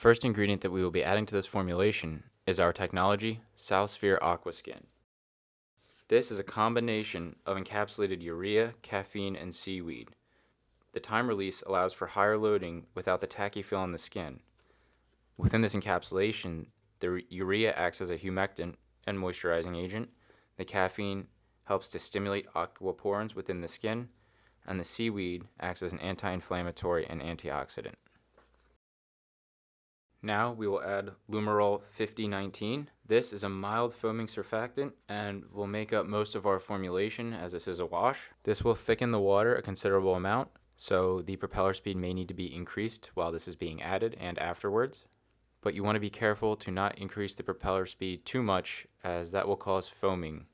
first ingredient that we will be adding to this formulation is our technology, SalSphere Aqua Skin. This is a combination of encapsulated urea, caffeine, and seaweed. The time release allows for higher loading without the tacky feel on the skin. Within this encapsulation, the urea acts as a humectant and moisturizing agent. The caffeine helps to stimulate aquaporins within the skin, and the seaweed acts as an anti-inflammatory and antioxidant. Now we will add Lumorol 5019. This is a mild foaming surfactant and will make up most of our formulation as this is a wash. This will thicken the water a considerable amount, so the propeller speed may need to be increased while this is being added and afterwards. But you want to be careful to not increase the propeller speed too much, as that will cause foaming.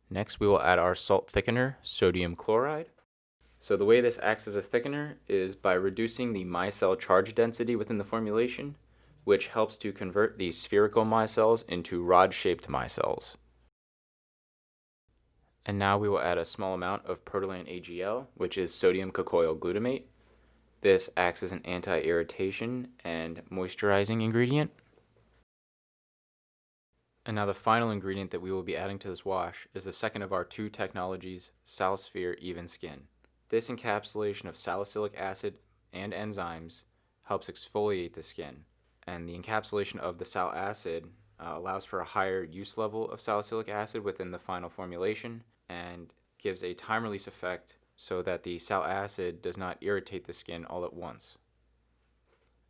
Next we will add our salt thickener, sodium chloride. So the way this acts as a thickener is by reducing the micelle charge density within the formulation, which helps to convert these spherical micelles into rod-shaped micelles. And now we will add a small amount of Protelan AGL, which is sodium cocoyl glutamate. This acts as an anti-irritation and moisturizing ingredient. And now the final ingredient that we will be adding to this wash is the second of our two technologies, SalSphere Even Skin. This encapsulation of salicylic acid and enzymes helps exfoliate the skin, and the encapsulation of the sal acid allows for a higher use level of salicylic acid within the final formulation and gives a time release effect so that the sal acid does not irritate the skin all at once.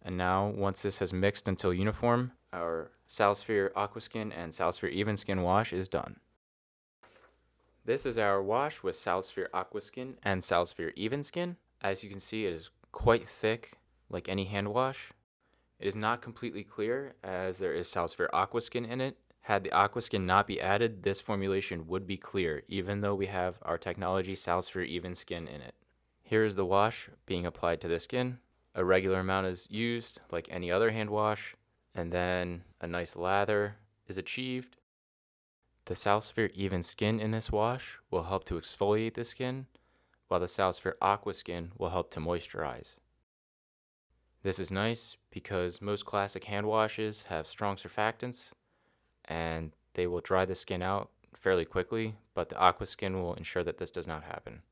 And now, once this has mixed until uniform, our SalSphere Aqua Skin and SalSphere Even Skin wash is done. This is our wash with SalSphere Aqua Skin and SalSphere Even Skin. As you can see, it is quite thick, like any hand wash. It is not completely clear, as there is SalSphere Aqua Skin in it. Had the Aqua Skin not be added, this formulation would be clear, even though we have our technology SalSphere Even Skin in it. Here is the wash being applied to the skin. A regular amount is used, like any other hand wash, and then a nice lather is achieved. The SalSphere Even Skin in this wash will help to exfoliate the skin, while the SalSphere Aqua Skin will help to moisturize. This is nice because most classic hand washes have strong surfactants, and they will dry the skin out fairly quickly, but the Aqua Skin will ensure that this does not happen.